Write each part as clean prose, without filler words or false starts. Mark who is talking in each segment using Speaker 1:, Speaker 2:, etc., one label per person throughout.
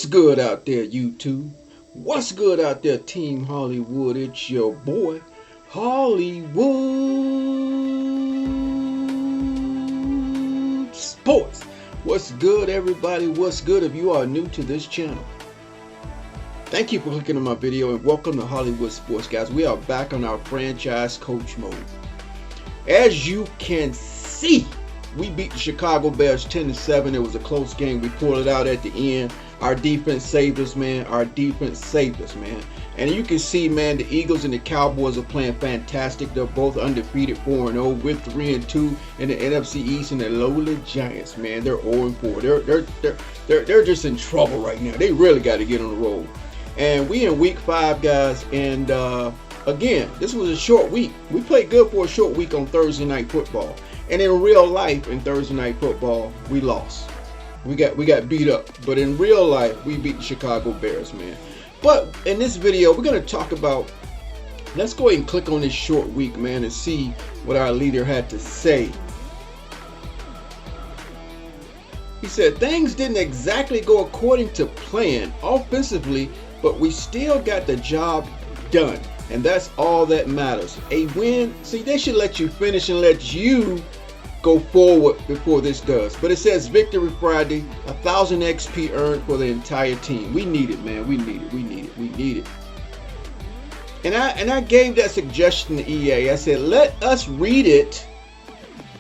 Speaker 1: What's good out there, YouTube? What's good out there, Team Hollywood? It's your boy, Hollywood Sports. What's good, everybody? What's good if you are new to this channel? Thank you for clicking on my video and welcome to Hollywood Sports, guys. We are back on our franchise coach mode. As you can see, we beat the Chicago Bears 10-7. It was a close game. We pulled it out at the end. Our defense saved us, man. Our defense saved us, man. And you can see, man, the Eagles and the Cowboys are playing fantastic. They're both undefeated, 4-0. We're 3-2 in the NFC East, and the lowly Giants, man, they're 0-4. They're just in trouble right now. They really got to get on the road. And we in week 5, guys. And again, this was a short week. We played good for a short week on Thursday Night Football. And in real life, in Thursday Night Football, we lost. We got beat up. But in real life, we beat the Chicago Bears, man. But in this video, we're going to talk about, let's go ahead and click on this short week, man, and see what our leader had to say. He said, things didn't exactly go according to plan offensively, but we still got the job done. And that's all that matters. A win. See, they should let you finish and let you go forward before this does. But it says Victory Friday, 1,000 XP earned for the entire team. We need it, man. We need it. And I gave that suggestion to EA. I said, let us read it,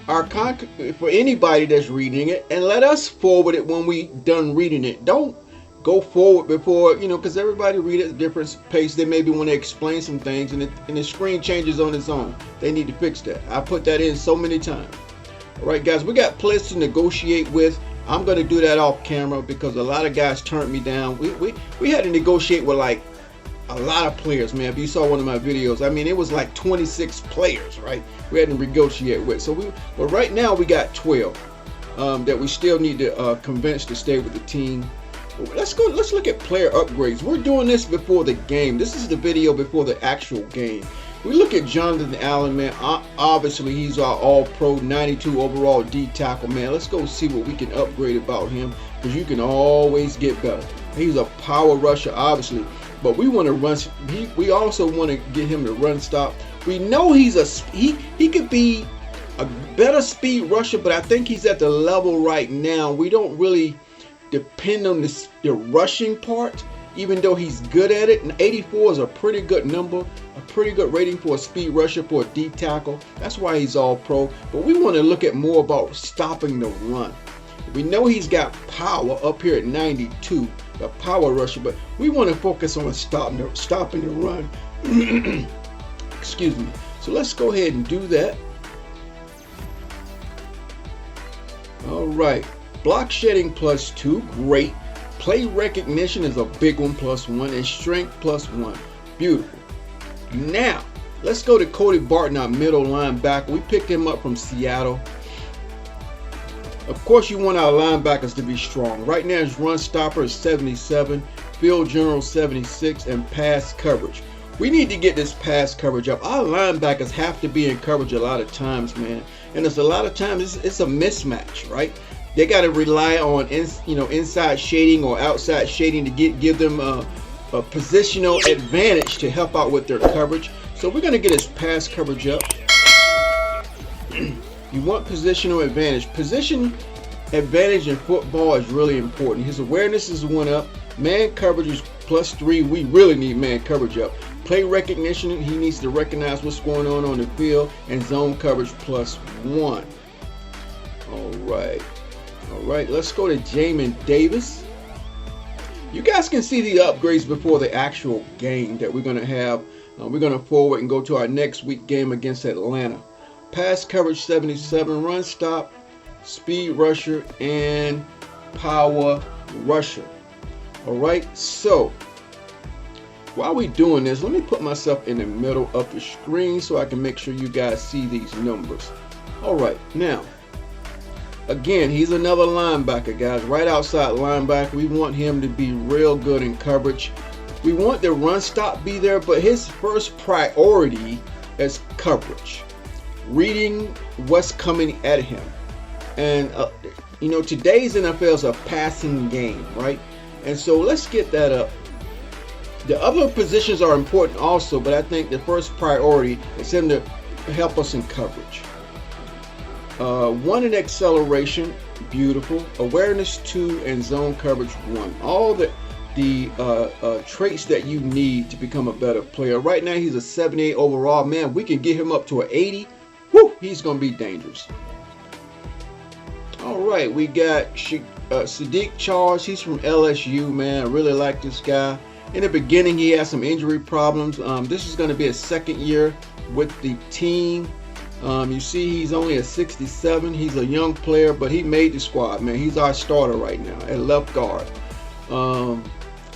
Speaker 1: for anybody that's reading it, and let us forward it when we done reading it. Don't go forward before, because everybody read at a different pace. They maybe want to explain some things, and the screen changes on its own. They need to fix that. I put that in so many times. All right, guys, we got players to negotiate with. I'm going to do that off camera because a lot of guys turned me down. We had to negotiate with like a lot of players, man. If you saw one of my videos, I mean, it was like 26 players, right? We had to negotiate with. But right now we got 12 that we still need to convince to stay with the team. Let's look at player upgrades. We're doing this before the game. This is the video before the actual game. We look at Jonathan Allen, man. Obviously, he's our all-pro, 92 overall D tackle, man. Let's go see what we can upgrade about him, because you can always get better. He's a power rusher, obviously, but we want to run. We also want to get him to run stop. We know he could be a better speed rusher, but I think he's at the level right now. We don't really depend on the rushing part, even though he's good at it. And 84 is a pretty good number, a pretty good rating for a speed rusher for a D tackle. That's why he's all pro. But we want to look at more about stopping the run. We know he's got power up here at 92, a power rusher, but we want to focus on stopping the run. Excuse me. So let's go ahead and do that. All right. Block shedding +2, great. Play recognition is a big one, +1, and strength +1. Beautiful. Now, let's go to Cody Barton, our middle linebacker. We picked him up from Seattle. Of course, you want our linebackers to be strong. Right now, his run stopper is 77, field general 76, and pass coverage. We need to get this pass coverage up. Our linebackers have to be in coverage a lot of times, man. And it's a lot of times it's a mismatch, right? They got to rely on inside shading or outside shading to give them a positional advantage to help out with their coverage. So we're going to get his pass coverage up. You want positional advantage. Position advantage in football is really important. His awareness is one up. Man coverage is +3. We really need man coverage up. Play recognition, he needs to recognize what's going on the field, and zone coverage +1. All right, let's go to Jamin Davis. You guys can see the upgrades before the actual game that we're going to have. We're going to forward and go to our next week game against Atlanta. Pass coverage 77, run stop, speed rusher, and power rusher. All right, so while we're doing this, let me put myself in the middle of the screen so I can make sure you guys see these numbers. All right, now, again, he's another linebacker, guys, right outside linebacker. We want him to be real good in coverage. We want the run stop be there, but his first priority is coverage, reading what's coming at him. And today's NFL is a passing game, right? And so let's get that up. The other positions are important also, but I think the first priority is him to help us in coverage. 1 in acceleration, beautiful. Awareness 2 and zone coverage 1. All the traits that you need to become a better player. Right now he's a 78 overall. Man, we can get him up to an 80. Woo, he's gonna be dangerous. All right, we got Sadiq Charles. He's from LSU, man. I really like this guy. In the beginning he had some injury problems. This is going to be his second year with the team. You see he's only a 67. He's a young player, but he made the squad, man. He's our starter right now at left guard.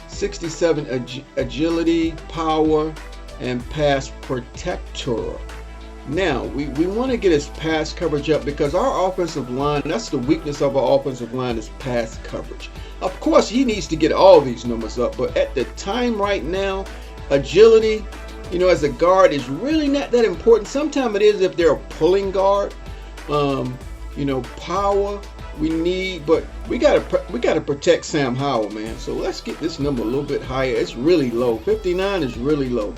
Speaker 1: 67 agility, power, and pass protector. Now, we want to get his pass coverage up because our offensive line, that's the weakness of our offensive line, is pass coverage. Of course, he needs to get all these numbers up, but at the time right now, agility, you know, as a guard is really not that important. Sometimes it is if they're a pulling guard. You know, power we need, but we gotta protect Sam Howell, man. So let's get this number a little bit higher. It's really low. 59 is really low.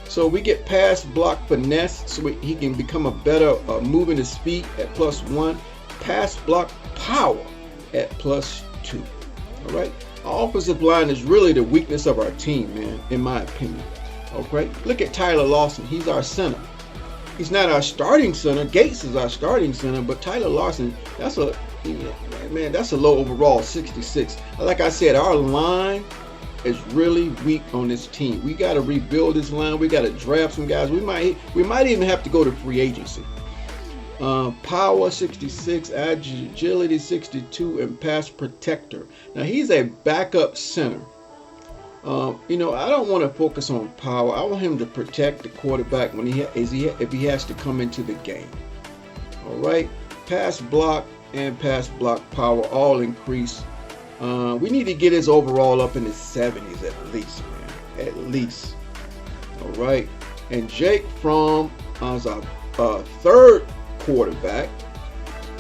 Speaker 1: So we get pass block finesse, so he can become a better moving his feet at +1. Pass block power at +2. All right. Our offensive line is really the weakness of our team, man, in my opinion. Okay. Look at Tyler Lawson. He's our center. He's not our starting center. Gates is our starting center, but Tyler Lawson, that's a low overall, 66. Like I said, our line is really weak on this team. We got to rebuild this line. We got to draft some guys. We might even have to go to free agency. Power 66, agility 62, and pass protector. Now he's a backup center. You know, I don't want to focus on power. I want him to protect the quarterback when if he has to come into the game. All right, pass block and pass block power all increase. We need to get his overall up in the 70s at least, man. At least. All right. And Jake Fromm is our third quarterback.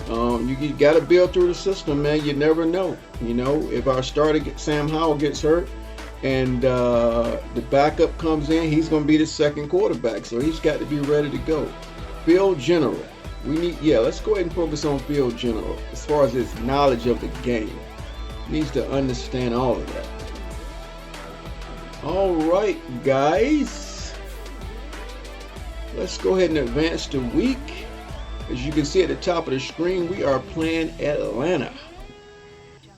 Speaker 1: You got to build through the system, man. You never know. You know, if our starter Sam Howell gets hurt and the backup comes in, he's going to be the second quarterback. So he's got to be ready to go. Field general. Let's go ahead and focus on field general as far as his knowledge of the game. Needs to understand all of that. All right, guys. Let's go ahead and advance the week. As you can see at the top of the screen, we are playing Atlanta.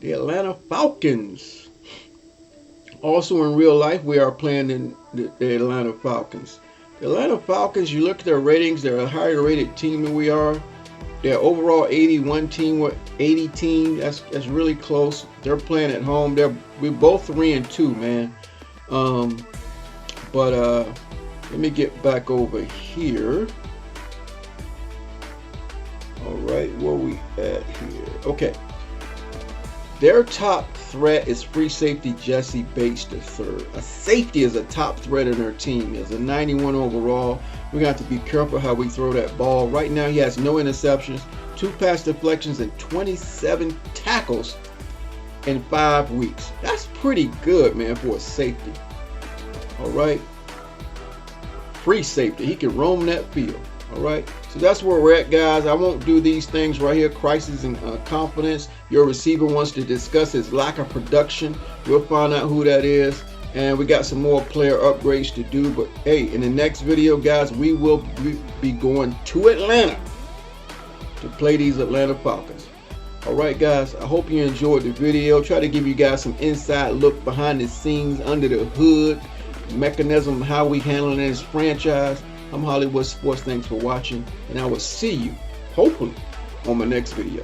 Speaker 1: The Atlanta Falcons. Also in real life, we are playing in the Atlanta Falcons. The Atlanta Falcons, you look at their ratings, they're a higher rated team than we are. Their overall 81 team with 80 team. That's really close. They're playing at home. We're both 3-2, man. Let me get back over here. All right, where we at here? Okay. Their top threat is free safety Jesse Bates III. A safety is a top threat in their team. He has a 91 overall. We're going to have to be careful how we throw that ball. Right now, he has no interceptions, 2 pass deflections, and 27 tackles in 5 weeks. That's pretty good, man, for a safety. All right. Free safety. He can roam that field. All right. So that's where we're at, guys. I won't do these things right here. Crisis and confidence. Your receiver wants to discuss his lack of production. We'll find out who that is. And we got some more player upgrades to do. But hey, in the next video, guys, we will be going to Atlanta to play these Atlanta Falcons. All right, guys, I hope you enjoyed the video. Try to give you guys some inside look behind the scenes, under the hood, mechanism, how we handling this franchise. I'm Hollywood Sports. Thanks for watching, and I will see you, hopefully, on my next video.